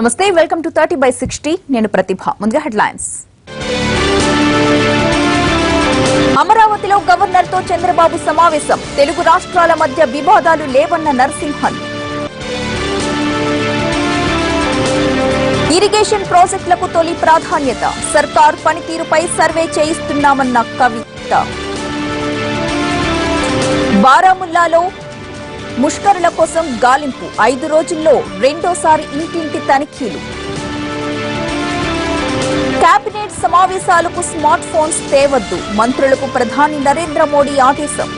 నమస్తే, welcome to 30/60. నేను ప్రతిభ. ముందుగా హెడ్లైన్స్. అమరావతిలో గవర్నర్తో చంద్రబాబు సమావేశం. తెలుగు రాష్ట్రాల మధ్య వివాదాలు లేవన్న నరసింహన్. ఇరిగేషన్ ప్రాజెక్టులకు తొలి ప్రాధాన్యత. సర్కార్ పనితీరుపై సర్వే చేయిస్తున్నామన్న కవిత. బారాముల్లాలో ముష్కరుల కోసం గాలింపు. 5 రోజుల్లో రెండోసారి ఇంటింటి తనిఖీలు. కేబినెట్ సమావేశాలకు స్మార్ట్ ఫోన్స్ తేవద్దు. మంత్రులకు ప్రధాని నరేంద్ర మోడీ ఆదేశం.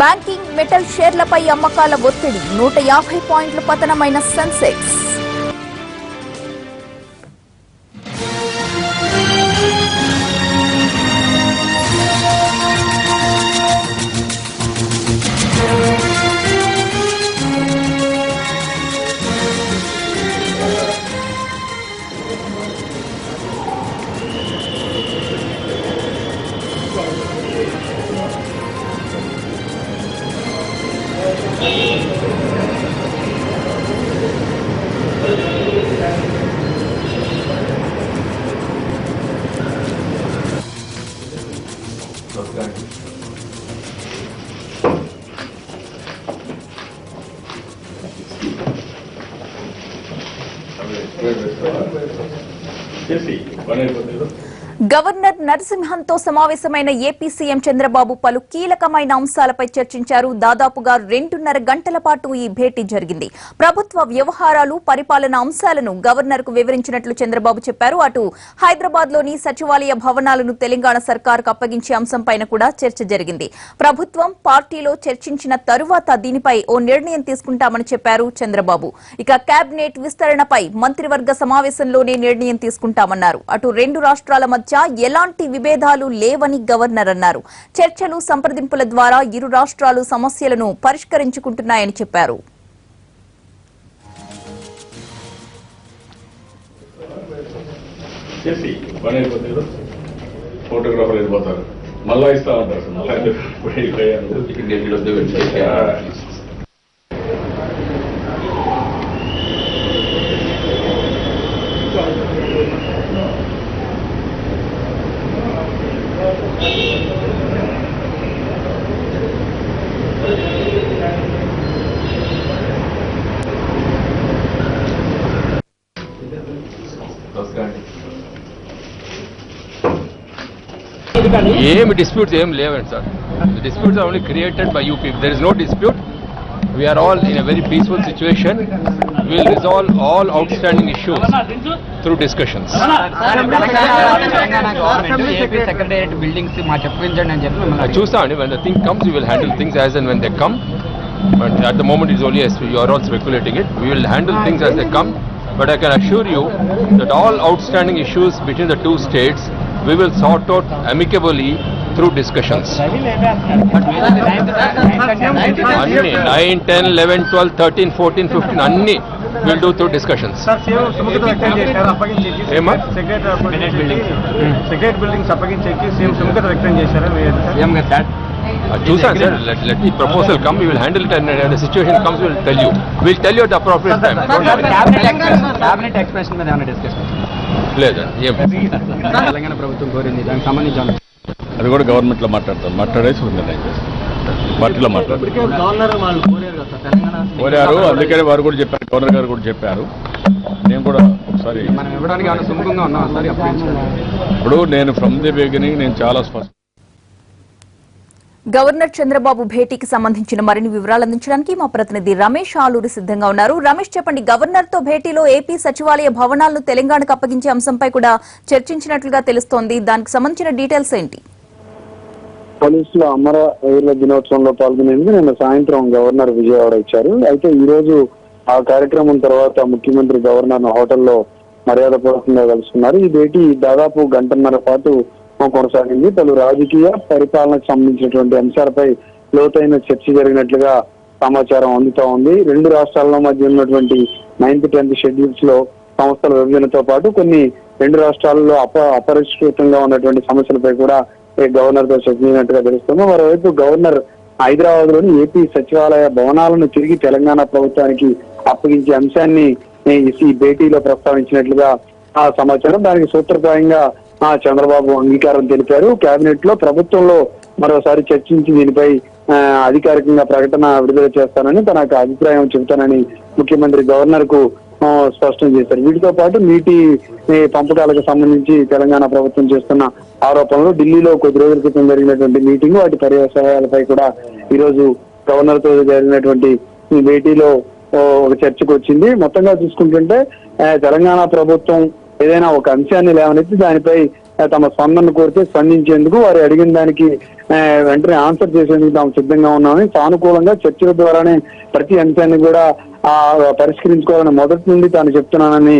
బ్యాంకింగ్ మెటల్ షేర్లపై అమ్మకాల ఒత్తిడి. 150 పాయింట్ల పతనమైన సెన్సెక్స్. గవర్నర్ నరసింహన్తో సమావేశమైన ఏపీ సీఎం చంద్రబాబు పలు కీలకమైన అంశాలపై చర్చించారు. దాదాపుగా 2.5 గంటల పాటు ఈ భేటీ జరిగింది. ప్రభుత్వ వ్యవహారాలు, పరిపాలన అంశాలను గవర్నర్ కు వివరించినట్లు చంద్రబాబు చెప్పారు. అటు హైదరాబాద్ లోని సచివాలయ భవనాలను తెలంగాణ సర్కారుకు అప్పగించే అంశంపైన కూడా చర్చ జరిగింది. ప్రభుత్వం, పార్టీలో చర్చించిన తరువాత దీనిపై ఓ నిర్ణయం తీసుకుంటామని చెప్పారు చంద్రబాబు. ఇక కేబినెట్ విస్తరణపై మంత్రివర్గ సమావేశంలోనే నిర్ణయం తీసుకుంటామన్నారు. అటు 2 రాష్ట్రాల మధ్య ఎలాంటి విభేదాలు లేవని గవర్నర్ అన్నారు. చర్చలు, సంప్రదింపుల ద్వారా ఇరు రాష్ట్రాలు సమస్యలను పరిష్కరించుకుంటున్నాయని చెప్పారు. ఏమి disputes ఏం లేవండి sir. The disputes are only created by you people. There is no dispute. We are all in a very peaceful situation. We will resolve all outstanding issues through discussions. చూస్తామండి. When the thing comes, we will handle things as and when they come. But at the moment it's only as you are all speculating it. We will handle things as they come. But I can assure you that all outstanding issues between the two states we will sort out amicably through discussions. 9, 10, 11, 12, 13, 14, 15 anni we'll do through discussions. Sir, sumukata vyaktam chesaru appagincheki secretary buildings appagincheki same sumukata vyaktam chesaru em that చూసాను sir. let the proposal come, we will handle it, and the situation comes we will we'll tell you at the appropriate time. cabinet expression మీద ఏమైనా discussion లేదండి. తెలంగాణ ప్రభుత్వం కోరింది, దానికి సంబంధించి అది కూడా గవర్నమెంట్లో మాట్లాడేసి నిర్ణయం చేస్తాం. పార్టీలో కోరారు, అందుకనే వారు కూడా చెప్పారు, గవర్నర్ గారు కూడా చెప్పారు. నేను కూడా ఒకసారి మనం ఇవ్వడానికి ఏమైనా సుముఖంగా ఉన్నాం సార్. ఇప్పుడు నేను ఫ్రమ్ ది బిగినింగ్ నేను చాలా స్పష్టం. గవర్నర్ చంద్రబాబు భేటీకి సంబంధించిన మరిన్ని వివరాలు అందించడానికి మా ప్రతినిధి రమేష్ ఆలూరి సిద్ధంగా ఉన్నారు. రమేష్, చెప్పండి. గవర్నర్ తో భేటీలో ఏపీ సచివాలయ భవనాలను తెలంగాణకు అప్పగించే అంశంపై కూడా చర్చించినట్లుగా తెలుస్తోంది. దానికి సంబంధించిన డీటెయిల్స్ ఏంటి? పోలీసులు అమరవీరుల దినోత్సవంలో పాల్గొనేందుకు నిన్న సాయంత్రం గవర్నర్ విజయవాడ ఇచ్చారు. అయితే ఈ రోజు ఆ కార్యక్రమం తర్వాత ముఖ్యమంత్రి గవర్నర్ హోటల్లో మర్యాదపూర్వకంగా కలుసుకున్నారు. ఈ భేటీ దాదాపు 1.5 గంటల పాటు కొనసాగింది. పలు రాజకీయ, పరిపాలనకు సంబంధించినటువంటి అంశాలపై లోతైన చర్చ జరిగినట్లుగా సమాచారం అందుతా ఉంది. 2 రాష్ట్రాల మధ్య ఉన్నటువంటి 9th, 10th షెడ్యూల్స్ లో సంస్థల విభజనతో పాటు కొన్ని 2 రాష్ట్రాలలో అపరిష్కృతంగా ఉన్నటువంటి సమస్యలపై కూడా గవర్నర్ తో చర్చించినట్టుగా తెలుస్తుంది. మరోవైపు గవర్నర్ హైదరాబాద్ లోని ఏపీ సచివాలయ భవనాలను తిరిగి తెలంగాణ ప్రభుత్వానికి అప్పగించే అంశాన్ని ఈ భేటీలో ప్రస్తావించినట్లుగా ఆ సమాచారం. దానికి సూత్రప్రాయంగా చంద్రబాబు అంగీకారం తెలిపారు. కేబినెట్ లో ప్రభుత్వంలో మరోసారి చర్చించి దీనిపై అధికారికంగా ప్రకటన విడుదల చేస్తానని తన అభిప్రాయం చెబుతానని ముఖ్యమంత్రి గవర్నర్ కు స్పష్టం చేశారు. వీటితో పాటు నీటి పంపకాలకు సంబంధించి తెలంగాణ ప్రభుత్వం చేస్తున్న ఆరోపణలు, ఢిల్లీలో కొద్ది రోజుల క్రితం జరిగినటువంటి మీటింగ్, వాటి పర్యవసాయాలపై కూడా ఈరోజు గవర్నర్ తో జరిగినటువంటి ఈ భేటీలో ఒక చర్చకు వచ్చింది. మొత్తంగా చూసుకుంటుంటే తెలంగాణ ప్రభుత్వం ఏదైనా ఒక అంశాన్ని లేవనెత్తి దానిపై తమ స్పందన కోరితే స్పందించేందుకు, వారు అడిగిన దానికి వెంటనే ఆన్సర్ చేసేందుకు తాము సిద్ధంగా ఉన్నామని, సానుకూలంగా చర్చల ద్వారానే ప్రతి అంశాన్ని కూడా పరిష్కరించుకోవాలని మొదటి నుండి తాను చెప్తున్నానని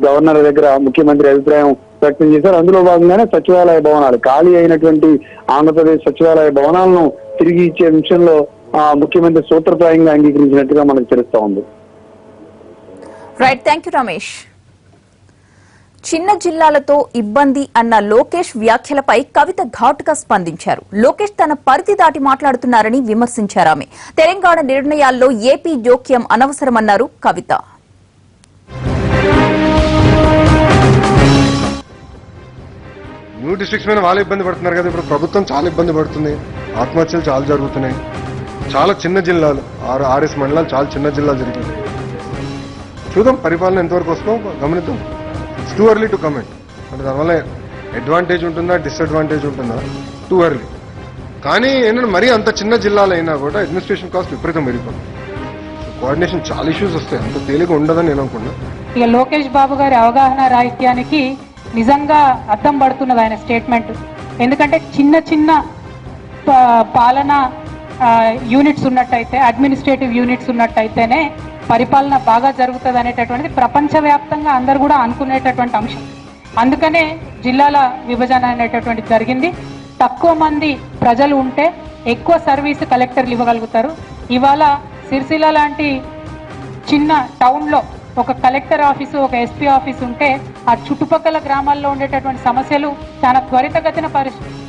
గవర్నర్ దగ్గర ముఖ్యమంత్రి అభిప్రాయం వ్యక్తం చేశారు. అందులో భాగంగానే సచివాలయ భవనాలు, ఖాళీ అయినటువంటి ఆంధ్రప్రదేశ్ సచివాలయ భవనాలను తిరిగి ఇచ్చే విషయంలో ముఖ్యమంత్రి సూత్రప్రాయంగా అంగీకరించినట్టుగా మనకు తెలుస్తా ఉంది. Right, thank you Ramesh. చిన్న జిల్లాలతో ఇబ్బంది అన్న లోకేష్ వ్యాఖ్యలపై కవిత ఘాటుగా స్పందించారు. లోకేష్ తన పరిధి దాటి మాట్లాడుతున్నారని విమర్శించారు ఆమె. తెలంగాణ నిర్ణయాల్లో ఏపీ జోక్యం అనవసరమన్నారు కవిత. న్యూ డిస్ట్రిక్ట్స్ మీద వాళ్ళు ఇబ్బంది పడుతున్నారు కదా, ఇప్పుడు ప్రభుత్వం చాలా ఇబ్బంది పడుతుంది, ఆత్మహత్యలు చాలా జరుగుతున్నాయి. చాలా చిన్న జిల్లాలు, 6 మండలాలు చాలా చిన్న జిల్లాలు జరిగింది. చూద్దాం పరిపాలన ఎంతవరకు వస్తుందో గమనిద్దాం. It's too early to comment. అంటే దానివల్ల అడ్వాంటేజ్ ఉంటుందా డిసడ్వాంటేజ్ ఉంటుందా, టూ ఎర్లీ. కానీ ఏంటంటే మరీ అంత చిన్న జిల్లాలైనా కూడా అడ్మినిస్ట్రేషన్ కాస్ట్ విపరీతం పెరిగిపోతుంది. కోఆర్డినేషన్ చాలా ఇష్యూస్ వస్తాయి, అంత తేలిక ఉండదని నేను అనుకున్నా. ఇక లోకేష్ బాబు గారి అవగాహన రాహిత్యానికి నిజంగా అద్దం పడుతున్నది ఆయన స్టేట్మెంట్. ఎందుకంటే చిన్న చిన్న పాలన యూనిట్స్ ఉన్నట్టయితే, అడ్మినిస్ట్రేటివ్ యూనిట్స్ ఉన్నట్టయితేనే పరిపాలన బాగా జరుగుతుంది అనేటటువంటిది ప్రపంచవ్యాప్తంగా అందరూ కూడా అనుకునేటటువంటి అంశం. అందుకనే జిల్లాల విభజన అనేటటువంటిది జరిగింది. తక్కువ మంది ప్రజలు ఉంటే ఎక్కువ సర్వీస్ కలెక్టర్లు ఇవ్వగలుగుతారు. ఇవాళ సిరిసిల్ల లాంటి చిన్న టౌన్లో ఒక కలెక్టర్ ఆఫీసు, ఒక ఎస్పీ ఆఫీసు ఉంటే ఆ చుట్టుపక్కల గ్రామాల్లో ఉండేటటువంటి సమస్యలు చాలా త్వరితగతిన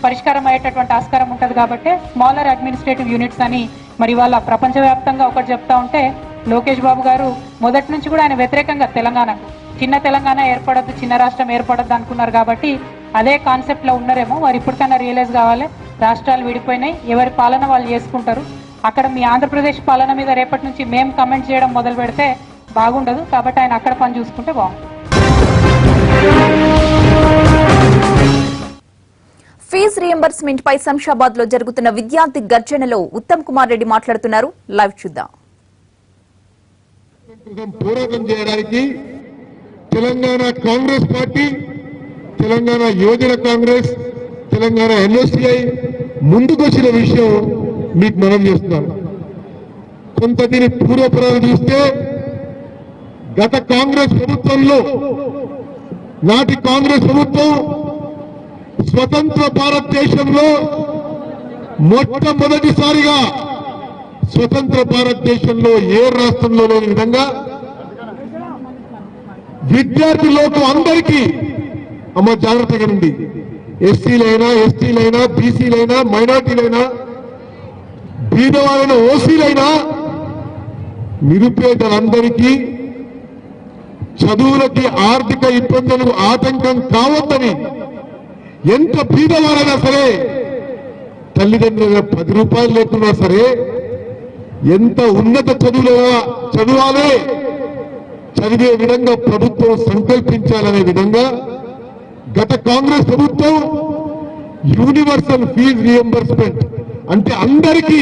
పరిష్కారం అయ్యేటటువంటి ఆస్కారం ఉంటుంది. కాబట్టి స్మాలర్ అడ్మినిస్ట్రేటివ్ యూనిట్స్ అని మరి వాళ్ళ ప్రపంచవ్యాప్తంగా ఒకటి చెప్తా ఉంటే, లోకేష్ బాబు గారు మొదటి నుంచి కూడా ఆయన వ్యతిరేకంగా తెలంగాణకు, చిన్న తెలంగాణ ఏర్పడద్దు, చిన్న రాష్ట్రం ఏర్పడద్దు అనుకున్నారు. కాబట్టి అదే కాన్సెప్ట్లో ఉన్నారేమో. వారు ఇప్పటికైనా రియలైజ్ కావాలి, రాష్ట్రాలు విడిపోయినాయి, ఎవరి పాలన వాళ్ళు చేసుకుంటారు. అక్కడ మీ ఆంధ్రప్రదేశ్ పాలన మీద రేపటి నుంచి మేము కమెంట్ చేయడం మొదలు పెడితే బాగుండదు. కాబట్టి ఆయన అక్కడ పని చూసుకుంటే బాగుంటుంది. ఫీజు రియంబర్స్మెంట్ పై శంషాబాద్ లో జరుగుతున్న విద్యార్థి గర్జనలో ఉత్తమ్ కుమార్ రెడ్డి మాట్లాడుతున్నారు. లైవ్ చూద్దాం. పోరాటం చేయడానికి తెలంగాణ కాంగ్రెస్ పార్టీ, తెలంగాణ యువజన కాంగ్రెస్, తెలంగాణ ఎన్ఎస్సిఐ ముందుకొచ్చిన విషయం మీకు మనం చేస్తున్నాను. కొంత దీని పూర్వపురాలు చూస్తే గత కాంగ్రెస్ ప్రభుత్వంలో, నాటి కాంగ్రెస్ ప్రభుత్వం స్వతంత్ర భారతదేశంలో మొట్టమొదటిసారిగా, స్వతంత్ర భారతదేశంలో ఏ రాష్ట్రంలో లేని విధంగా విద్యార్థి లోకం అందరికీ అమ్మ జాగ్రత్తగా ఉంది. ఎస్సీలైనా, ఎస్టీలైనా, బీసీలైనా, మైనార్టీలైనా, బీదవాళ్ళైన ఓసీలైనా, నిరుపేదలందరికీ చదువులకి ఆర్థిక ఇబ్బందులు ఆటంకం కావద్దని, ఎంత బీదవారైనా సరే, తల్లిదండ్రుల 10 రూపాయలు లేకున్నా సరే, ఎంత ఉన్నత చదువాలే చదివే విధంగా ప్రభుత్వం సంకల్పించాలనే విధంగా గత కాంగ్రెస్ ప్రభుత్వం యూనివర్సల్ ఫీజు రియంబర్స్మెంట్ అంటే అందరికీ,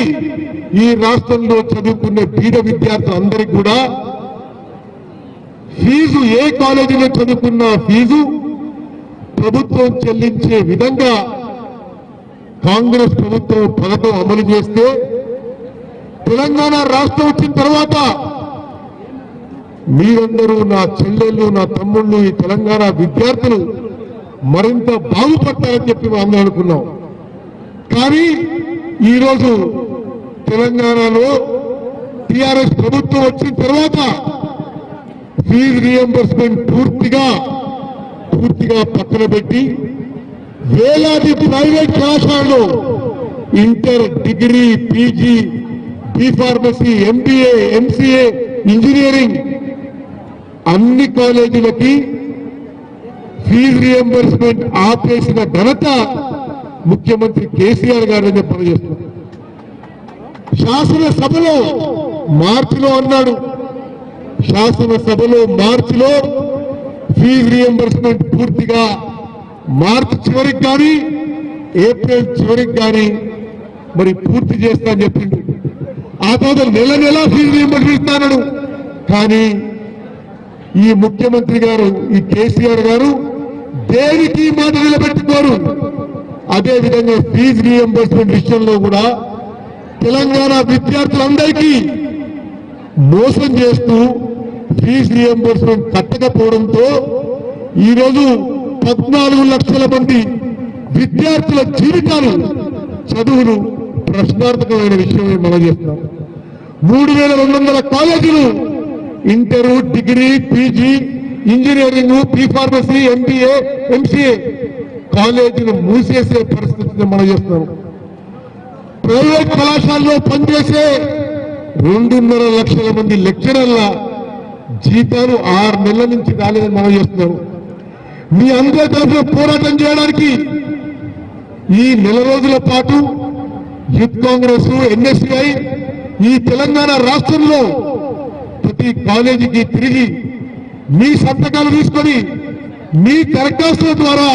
ఈ రాష్ట్రంలో చదువుకునే పేద విద్యార్థులందరికీ కూడా ఫీజు, ఏ కాలేజీలో చదువుకున్న ఫీజు ప్రభుత్వం చెల్లించే విధంగా కాంగ్రెస్ ప్రభుత్వం పథకం అమలు చేస్తే, తెలంగాణ రాష్ట్రం వచ్చిన తర్వాత మీరందరూ, నా చెల్లెళ్ళు, నా తమ్ముళ్ళు, ఈ తెలంగాణ విద్యార్థులు మరింత బాగుపడతారని చెప్పి మేము అనుకున్నాం. కానీ ఈరోజు తెలంగాణలో టీఆర్ఎస్ ప్రభుత్వం వచ్చిన తర్వాత ఫీజు రియంబర్స్మెంట్ పూర్తిగా పక్కన పెట్టి వేలాది ప్రైవేట్ కళాశాలలో inter, degree, PG, B pharmacy, MBA, MCA, engineering అన్ని కాలేజీలకి ఫీజు రియంబర్స్మెంట్ ఆపేసిన ఘనత ముఖ్యమంత్రి కేసీఆర్ గారు అని పనిచేస్తున్నారు. శాసనసభలో మార్చిలో అన్నాడు, శాసనసభలో మార్చిలో ఫీజు రియంబర్స్మెంట్ పూర్తిగా మార్చి చివరికి కానీ ఏప్రిల్ చివరికి కానీ మరి పూర్తి చేస్తా అని చెప్పిండు. ఆ తర్వాత నెల నెలా ఫీజు రియంబర్స్మెంట్ ఇస్తాడు. కానీ ఈ ముఖ్యమంత్రి గారు, ఈ కేసీఆర్ గారు దేనికి మాట నిలబెట్టుకోరు. అదేవిధంగా ఫీజు రియంబర్స్మెంట్ విషయంలో కూడా తెలంగాణ విద్యార్థులందరికీ మోసం చేస్తూ ఫీజు రియంబర్స్మెంట్ కట్టకపోవడంతో ఈరోజు 14 లక్షల మంది విద్యార్థుల జీవితాలు, చదువులు ప్రశ్నార్థకమైన విషయమే మనం చేస్తున్నాం. 3200 కాలేజీలు inter, degree, PG, engineering, B pharmacy, MBA, MCA కాలేజీలు మూసేసే పరిస్థితిని మనం చేస్తున్నాం. ప్రైవేట్ కళాశాలలో పనిచేసే 2.5 లక్షల మంది లెక్చరర్ల జీతాలు 6 నెలల నుంచి రాలేదని మనం చేస్తున్నాం. మీ అందరి తరఫున పోరాటం చేయడానికి ఈ నెల రోజుల పాటు యూత్ కాంగ్రెస్, ఎన్ఎస్సిఐ ఈ తెలంగాణ రాష్ట్రంలో ప్రతి కాలేజీకి తిరిగి మీ సంతకాలు తీసుకొని మీ దరఖాస్తుల ద్వారా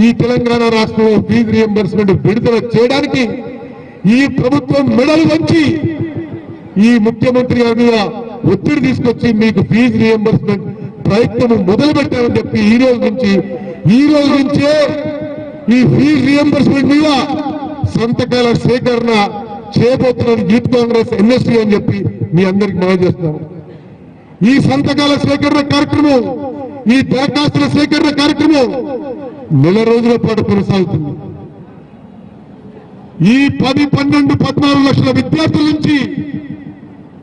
ఈ తెలంగాణ రాష్ట్రంలో ఫీజు రియంబర్స్మెంట్ విడుదల చేయడానికి ఈ ప్రభుత్వం మెడలు వంచి ఈ ముఖ్యమంత్రి గారి మీద ఒత్తిడి తీసుకొచ్చి మీకు ఫీజు రియంబర్స్మెంట్ ప్రయత్నం మొదలు పెట్టారని చెప్పి ఈ రోజు నుంచే ఈ ఫీజు రియంబర్స్మెంట్ మీద సంతకాల సేకరణ చేయబోతున్న యూత్ కాంగ్రెస్, ఎన్ఎస్సీ అని చెప్పి మీ అందరికి మనం చేస్తున్నాం. ఈ సంతకాల సేకరణ కార్యక్రమం, ఈ దరఖాస్తుల సేకరణ కార్యక్రమం నెల రోజుల పాటు కొనసాగుతుంది. ఈ 10, 12, 14 లక్షల విద్యార్థుల నుంచి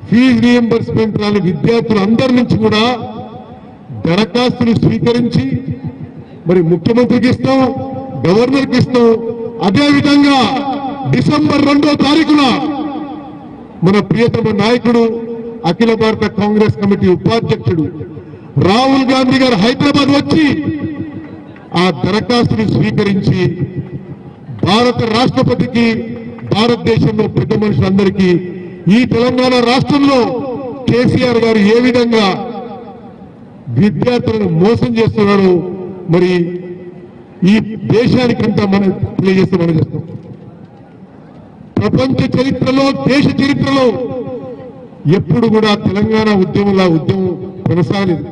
ఫీజు రియంబర్స్మెంట్ రాని విద్యార్థులందరి నుంచి కూడా దరఖాస్తులు స్వీకరించి మరి ముఖ్యమంత్రికి ఇస్తాం, గవర్నర్కి ఇస్తాం. అదేవిధంగా డిసెంబర్ 2వ తారీఖున మన ప్రియతమ నాయకుడు, అఖిల భారత కాంగ్రెస్ కమిటీ ఉపాధ్యక్షుడు రాహుల్ గాంధీ గారు హైదరాబాద్ వచ్చి ఆ దరఖాస్తును స్వీకరించి భారత రాష్ట్రపతికి, భారతదేశంలో పెద్ద మనుషులందరికీ ఈ తెలంగాణ రాష్ట్రంలో కేసీఆర్ గారు ఏ విధంగా విద్యార్థులను మోసం చేస్తున్నారో మరి ఈ దేశానికంతా మనం తెలియజేస్తే మనం చేస్తాం. ప్రపంచ చరిత్రలో, దేశ చరిత్రలో ఎప్పుడు కూడా తెలంగాణ ఉద్యమం కొనసాగలేదు.